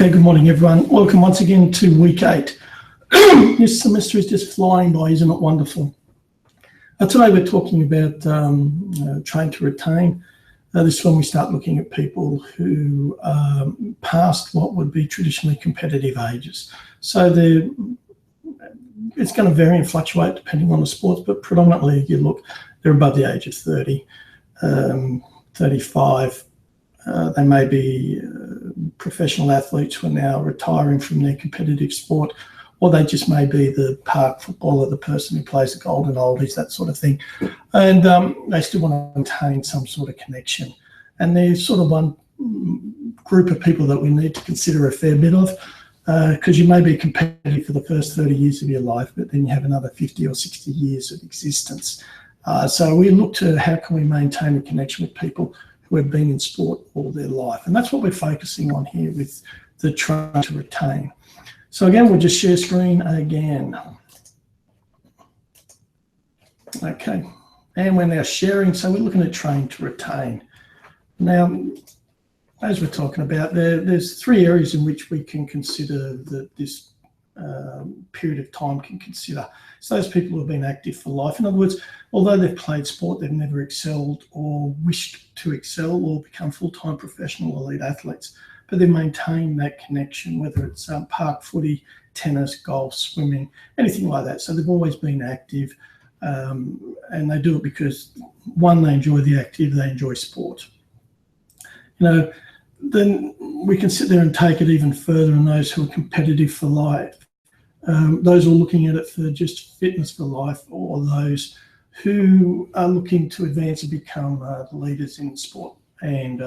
Okay, good morning, everyone. Welcome once again to week 8. This semester is just flying by, isn't it wonderful? Today we're talking about train to retain. This is when we start looking at people who passed what would be traditionally competitive ages. So it's going to vary and fluctuate depending on the sports, but predominantly you look, they're above the age of 30, 35. They may be professional athletes who are now retiring from their competitive sport, or they just may be the park footballer, the person who plays the golden oldies, that sort of thing. And they still want to maintain some sort of connection. And there's sort of one group of people that we need to consider a fair bit of, because you may be competitive for the first 30 years of your life, but then you have another 50 or 60 years of existence. So we look to how can we maintain a connection with people who have been in sport all their life. And that's what we're focusing on here with the train to retain. So again, we'll just share screen again. Okay, and we're now sharing. So we're looking at train to retain. Now, as we're talking about, there's 3 areas in which we can consider that this period of time can consider. So those people who have been active for life. In other words, although they've played sport, they've never excelled or wished to excel or become full-time professional elite athletes, but they maintain that connection, whether it's park footy, tennis, golf, swimming, anything like that. So they've always been active, and they do it because, one, they enjoy the activity, they enjoy sport. You know, then we can sit there and take it even further on those who are competitive for life. Those who are looking at it for just fitness for life, or those who are looking to advance and become leaders in sport and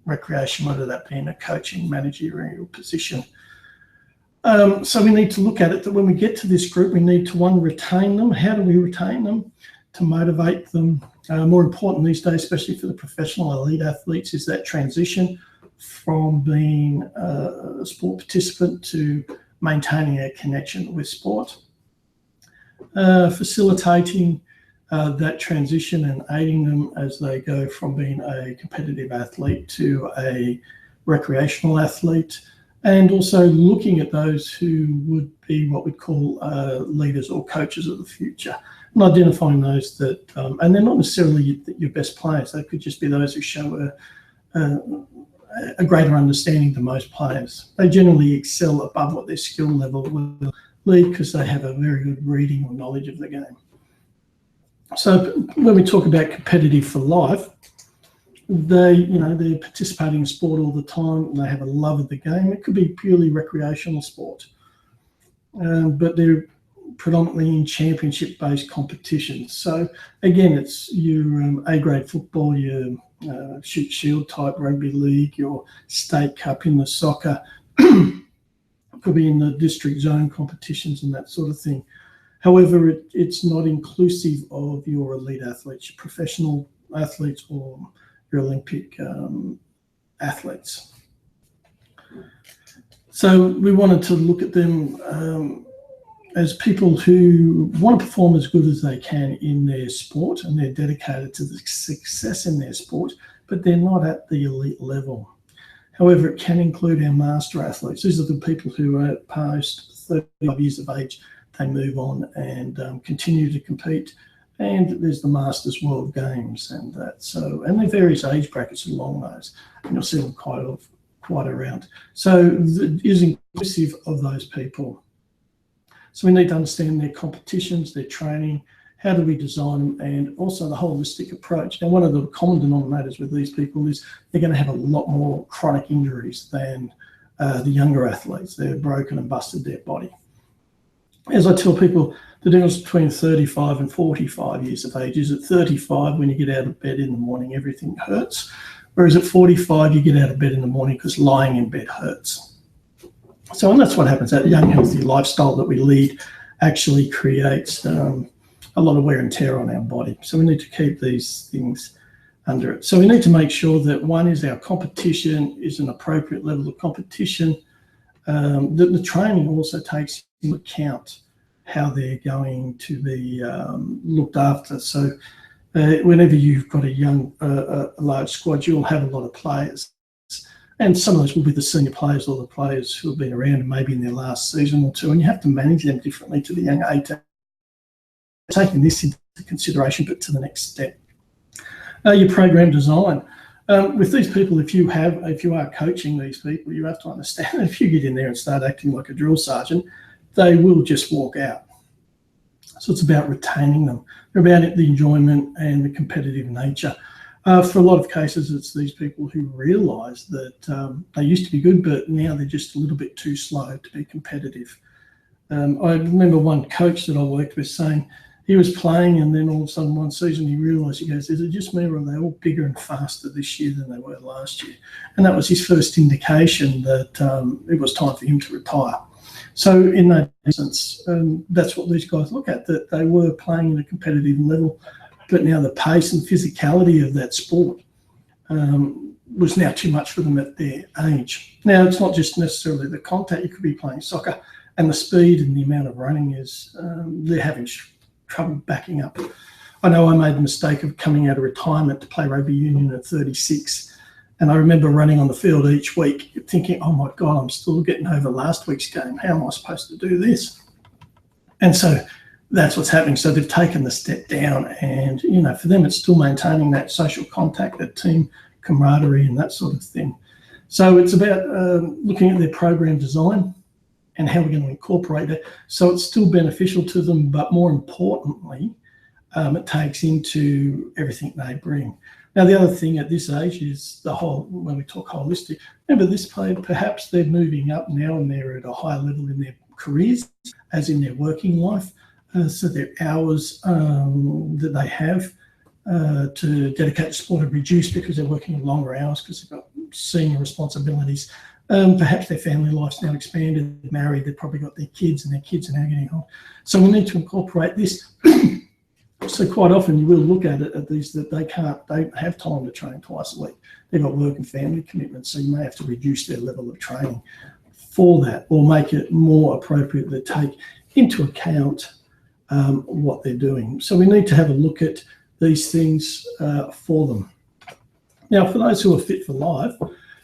recreation, whether that be in a coaching, managerial position. So we need to look at it that when we get to this group, we need to, one, retain them. How do we retain them? To motivate them. More important these days, especially for the professional elite athletes, is that transition from being a sport participant to maintaining a connection with sport. Facilitating that transition and aiding them as they go from being a competitive athlete to a recreational athlete, and also looking at those who would be what we'd call leaders or coaches of the future, and identifying those that, and they're not necessarily your best players, they could just be those who show a greater understanding than most players. They generally excel above what their skill level will lead because they have a very good reading or knowledge of the game. So when we talk about competitive for life, they're participating in sport all the time. They have a love of the game. It could be purely recreational sport, but they're predominantly in championship-based competitions. So again, it's your A-grade football, your shoot shield type rugby league, your state cup in the soccer, could be in the district zone competitions and that sort of thing. However, it's not inclusive of your elite athletes, your professional athletes, or your Olympic athletes. So we wanted to look at them as people who want to perform as good as they can in their sport, and they're dedicated to the success in their sport, but they're not at the elite level. However, it can include our master athletes. These are the people who are past 35 years of age. They move on and continue to compete. And there's the Masters World Games and that. So, and there are various age brackets along those, and you'll see them quite around. So it is inclusive of those people. So we need to understand their competitions, their training, how do we design them, and also the holistic approach. Now, one of the common denominators with these people is they're going to have a lot more chronic injuries than the younger athletes. They're broken and busted their body. As I tell people, the difference between 35 and 45 years of age is at 35, when you get out of bed in the morning, everything hurts. Whereas at 45, you get out of bed in the morning because lying in bed hurts. So, and that's what happens. That young, healthy lifestyle that we lead actually creates a lot of wear and tear on our body. So we need to keep these things under it. So we need to make sure that, one, is our competition is an appropriate level of competition. That the training also takes into account how they're going to be looked after. So whenever you've got a large squad, you'll have a lot of players. And some of those will be the senior players or the players who have been around and maybe in their last season or two, and you have to manage them differently to the young 18. Taking this into consideration, but to the next step. Your program design. With these people, if you are coaching these people, you have to understand that if you get in there and start acting like a drill sergeant, they will just walk out. So it's about retaining them. They're about the enjoyment and the competitive nature. For a lot of cases, it's these people who realise that they used to be good, but now they're just a little bit too slow to be competitive. I remember one coach that I worked with saying he was playing, and then all of a sudden one season he realised, he goes, is it just me or are they all bigger and faster this year than they were last year? And that was his first indication that it was time for him to retire. So in that instance, that's what these guys look at, that they were playing at a competitive level, but now the pace and physicality of that sport was now too much for them at their age. Now, it's not just necessarily the contact. You could be playing soccer, and the speed and the amount of running is, they're having trouble backing up. I know I made the mistake of coming out of retirement to play rugby union at 36. And I remember running on the field each week thinking, oh my God, I'm still getting over last week's game. How am I supposed to do this? And so that's what's happening. So they've taken the step down, and, you know, for them, it's still maintaining that social contact, that team camaraderie and that sort of thing. So it's about looking at their program design and how we're going to incorporate it so it's still beneficial to them, but more importantly, it takes into everything they bring. Now, the other thing at this age is the whole, when we talk holistic, remember this player, perhaps they're moving up now and they're at a higher level in their careers, as in their working life. So their hours that they have to dedicate to sport have reduced because they're working longer hours because they've got senior responsibilities. Perhaps their family life's now expanded, they're married, they've probably got their kids, and their kids are now getting old. So we need to incorporate this. So quite often you will look at it at these that they don't have time to train twice a week. They've got work and family commitments, so you may have to reduce their level of training for that, or make it more appropriate to take into account what they're doing. So we need to have a look at these things for them. Now, for those who are fit for life,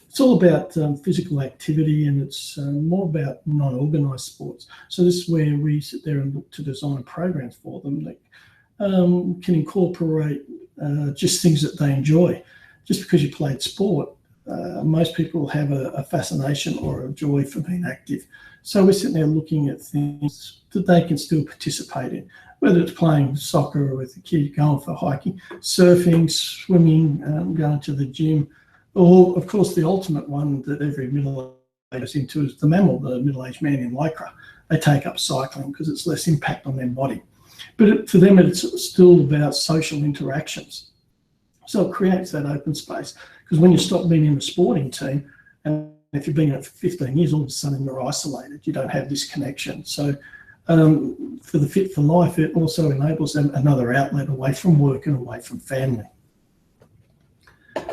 it's all about physical activity, and it's more about non-organised sports. So this is where we sit there and look to design programs for them that can incorporate just things that they enjoy. Just because you played sport, most people have a fascination or a joy for being active. So we're sitting there looking at things that they can still participate in, whether it's playing soccer with a kid, going for hiking, surfing, swimming, going to the gym, or, of course, the ultimate one that every middle-aged goes into is the mammal, the middle-aged man in lycra. They take up cycling because it's less impact on their body. But for them, it's still about social interactions. So it creates that open space, because when you stop being in the sporting team, and if you've been in it for 15 years, all of a sudden you're isolated. You don't have this connection. So for the Fit for Life, it also enables them another outlet away from work and away from family.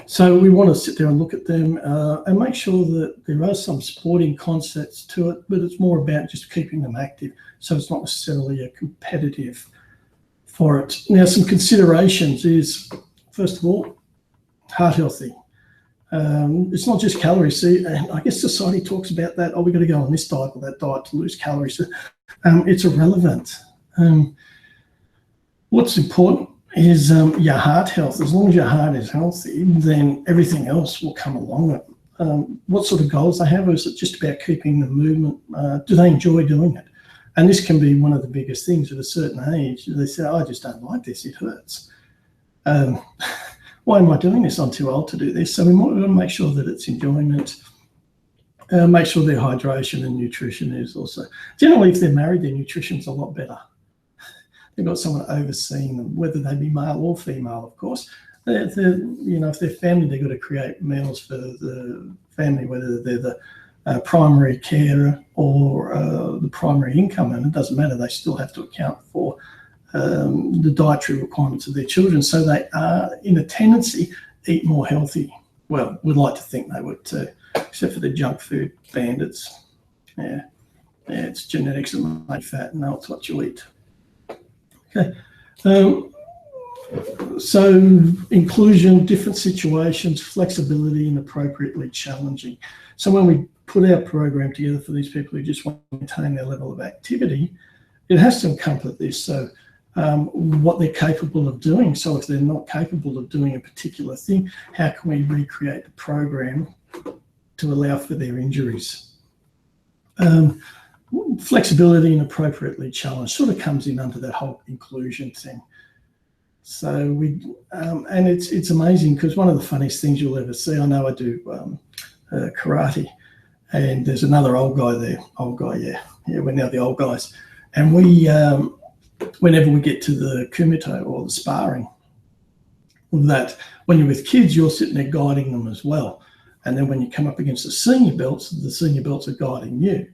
So we want to sit there and look at them and make sure that there are some sporting concepts to it, but it's more about just keeping them active. So it's not necessarily a competitive for it. Now, some considerations is, first of all, heart healthy. It's not just calories. See, I guess society talks about that. Oh, we've got to go on this diet or that diet to lose calories. It's irrelevant. What's important is your heart health. As long as your heart is healthy, then everything else will come along with it. What sort of goals they have? Is it just about keeping the movement? Do they enjoy doing it? And this can be one of the biggest things at a certain age. They say, oh, I just don't like this, it hurts. Why am I doing this? I'm too old to do this. So we want to make sure that it's enjoyment. Make sure their hydration and nutrition is also. Generally, if they're married, their nutrition's a lot better. They've got someone overseeing them, whether they be male or female, of course. If they're family, they've got to create meals for the family, whether they're the primary carer or the primary income, and it doesn't matter. They still have to account for the dietary requirements of their children. So they are, in a tendency, eat more healthy. Well, we'd like to think they would too, except for the junk food bandits. Yeah, it's genetics that make fat, and that's what you eat. Okay. So inclusion, different situations, flexibility, and appropriately challenging. So when we put our program together for these people who just want to maintain their level of activity, it has to encompass this. So what they're capable of doing. So if they're not capable of doing a particular thing, how can we recreate the program to allow for their injuries? Flexibility and appropriately challenged sort of comes in under that whole inclusion thing. So and it's amazing because one of the funniest things you'll ever see, I know I do karate, and there's another old guy there. We're now the old guys. And we, whenever we get to the kumite or the sparring, that when you're with kids, you're sitting there guiding them as well. And then when you come up against the senior belts are guiding you.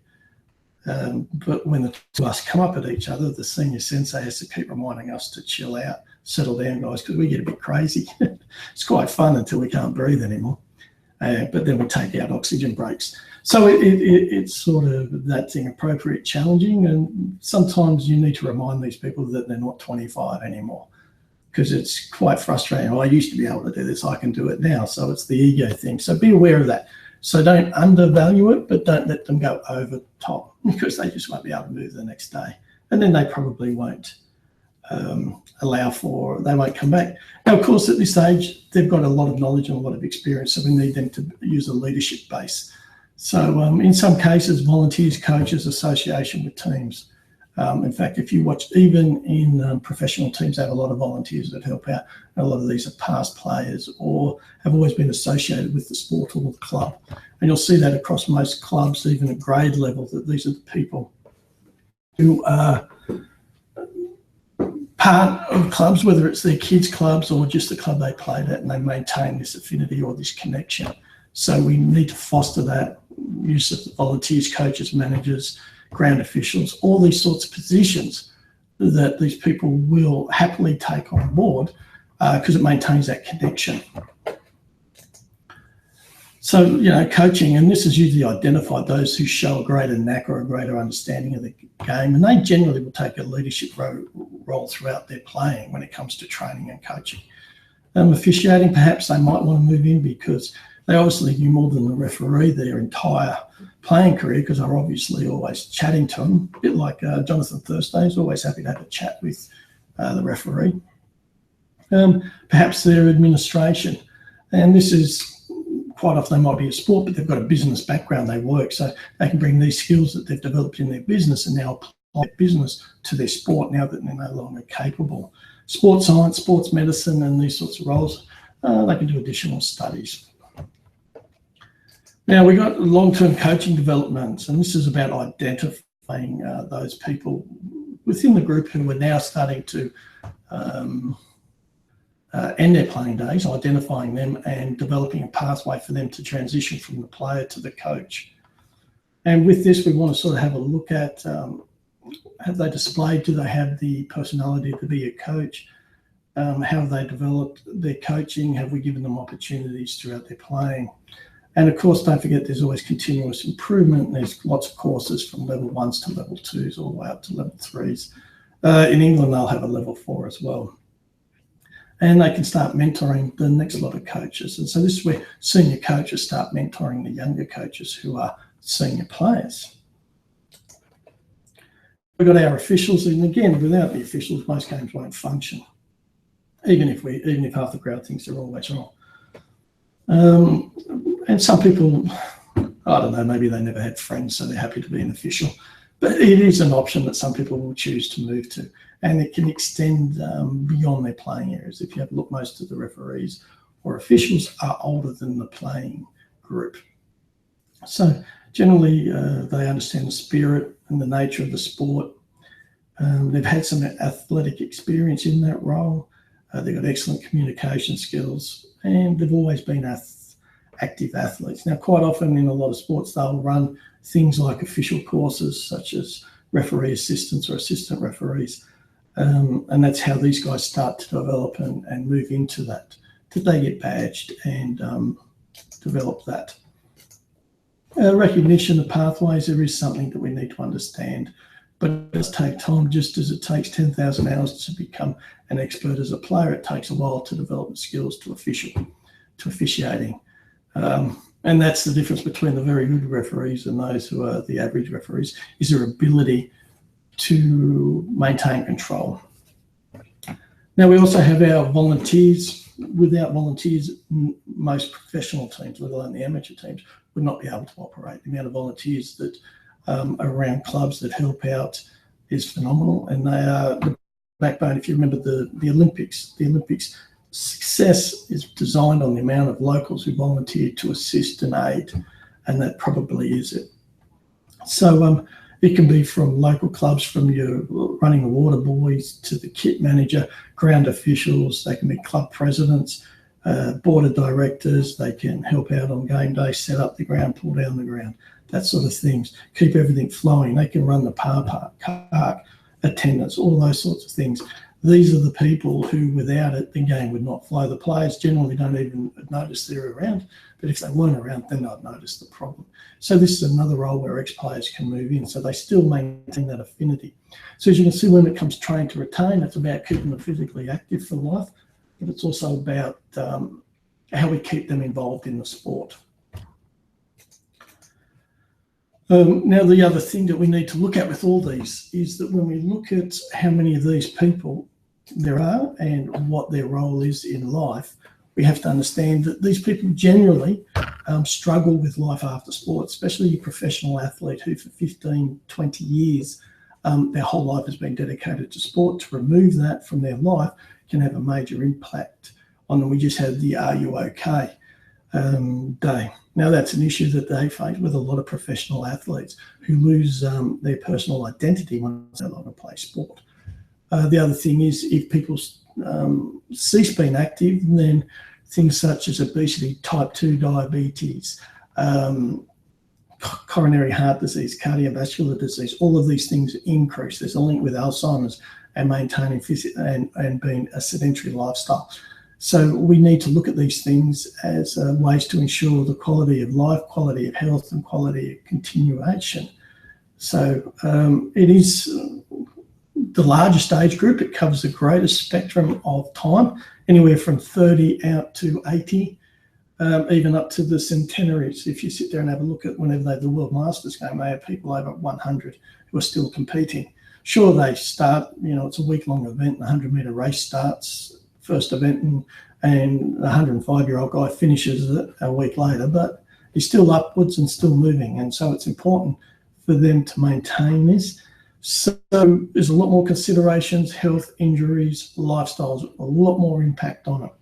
But when the two of us come up at each other, the senior sensei has to keep reminding us to chill out, settle down, guys, because we get a bit crazy. It's quite fun until we can't breathe anymore. But then we take out oxygen breaks. So it's sort of that thing, appropriate challenging. And sometimes you need to remind these people that they're not 25 anymore, because it's quite frustrating. I used to be able to do this, I can do it now. So it's the ego thing. So be aware of that. So don't undervalue it, but don't let them go over top, because they just won't be able to move the next day. And then they probably won't they won't come back. Now, of course, at this age, they've got a lot of knowledge and a lot of experience, so we need them to use a leadership base. So in some cases, volunteers, coaches, association with teams. In fact, if you watch, even in professional teams, they have a lot of volunteers that help out. And a lot of these are past players or have always been associated with the sport or the club. And you'll see that across most clubs, even at grade level, that these are the people who are part of clubs, whether it's their kids' clubs or just the club they played at, and they maintain this affinity or this connection. So we need to foster that use of the volunteers, coaches, managers, ground officials, all these sorts of positions that these people will happily take on board because it maintains that connection. So, coaching, and this is usually identified, those who show a greater knack or a greater understanding of the game, and they generally will take a leadership role throughout their playing when it comes to training and coaching. Officiating, perhaps they might want to move in because they obviously knew more than the referee their entire playing career, because they're obviously always chatting to them, a bit like Jonathan Thursday is always happy to have a chat with the referee. Perhaps their administration, and this is quite often they might be a sport, but they've got a business background, they work, so they can bring these skills that they've developed in their business and now apply that business to their sport now that they're no longer capable. Sports science, sports medicine, and these sorts of roles, they can do additional studies. Now, we've got long-term coaching developments, and this is about identifying those people within the group who are now starting to end their playing days, identifying them and developing a pathway for them to transition from the player to the coach. And with this, we want to sort of have a look at, have they displayed, do they have the personality to be a coach? How have they developed their coaching? Have we given them opportunities throughout their playing? And of course, don't forget, there's always continuous improvement. There's lots of courses from level 1s to level 2s, all the way up to level 3s. In England, they'll have a level 4 as well. And they can start mentoring the next lot of coaches. And so this is where senior coaches start mentoring the younger coaches who are senior players. We've got our officials, and again, without the officials, most games won't function, even if half the crowd thinks they're always wrong. And some people, I don't know, maybe they never had friends, so they're happy to be an official. But it is an option that some people will choose to move to, and it can extend beyond their playing areas. If you have a look, most of the referees or officials are older than the playing group. So generally, they understand the spirit and the nature of the sport. They've had some athletic experience in that role. They've got excellent communication skills, and they've always been active athletes. Now, quite often in a lot of sports, they'll run things like official courses, such as referee assistants or assistant referees. And that's how these guys start to develop and move into that, till they get badged and develop that. Recognition of pathways, there is something that we need to understand but it does take time, just as it takes 10,000 hours to become an expert as a player. It takes a while to develop the skills to officiating. And that's the difference between the very good referees and those who are the average referees, is their ability to maintain control. Now, we also have our volunteers. Without volunteers, most professional teams, let alone the amateur teams, would not be able to operate. The amount of volunteers that are around clubs that help out is phenomenal, and they are the backbone. If you remember the Olympics, success is designed on the amount of locals who volunteer to assist and aid, and that probably is it. So it can be from local clubs, from your running the water boys to the kit manager, ground officials. They can be club presidents, board of directors. They can help out on game day, set up the ground, pull down the ground, that sort of things, keep everything flowing. They can run the park, attendance, all those sorts of things. These are the people who, without it, the game would not flow. The players generally don't even notice they're around, but if they weren't around, then they'd notice the problem. So this is another role where ex-players can move in, so they still maintain that affinity. So as you can see, when it comes to train to retain, it's about keeping them physically active for life, but it's also about how we keep them involved in the sport. Now, the other thing that we need to look at with all these is that when we look at how many of these people there are and what their role is in life, we have to understand that these people generally struggle with life after sport, especially your professional athlete who for 15, 20 years, their whole life has been dedicated to sport. To remove that from their life can have a major impact on them. We just had the Are You OK? Day. Now, that's an issue that they face with a lot of professional athletes who lose their personal identity when they no longer play sport. The other thing is, if people cease being active, then things such as obesity, type 2 diabetes, coronary heart disease, cardiovascular disease, all of these things increase. There's a link with Alzheimer's and maintaining and being a sedentary lifestyle. So we need to look at these things as ways to ensure the quality of life, quality of health, and quality of continuation. So it is the largest age group. It covers the greatest spectrum of time, anywhere from 30 out to 80, even up to the centenaries. If you sit there and have a look at whenever they have the World Masters game, they have people over 100 who are still competing. Sure, they start, it's a week-long event. The 100-metre race starts first event, and the 105-year-old guy finishes it a week later, but he's still upwards and still moving. And so it's important for them to maintain this. So there's a lot more considerations, health, injuries, lifestyles, a lot more impact on it.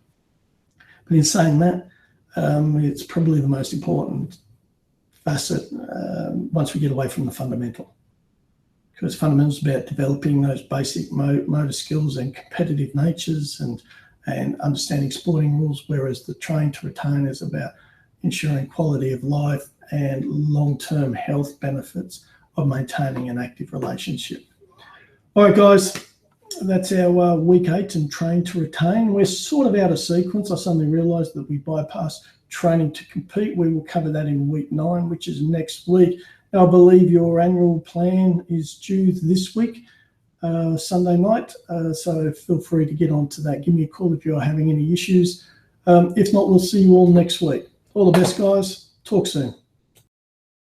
But in saying that, it's probably the most important facet once we get away from the fundamental. Because fundamentals is about developing those basic motor skills and competitive natures and understanding sporting rules, whereas the train to retain is about ensuring quality of life and long-term health benefits of maintaining an active relationship. All right, guys, that's our week 8 and train to retain. We're sort of out of sequence. I suddenly realised that we bypassed training to compete. We will cover that in week 9, which is next week. I believe your annual plan is due this week, Sunday night. So feel free to get onto that. Give me a call if you're having any issues. If not, we'll see you all next week. All the best, guys. Talk soon.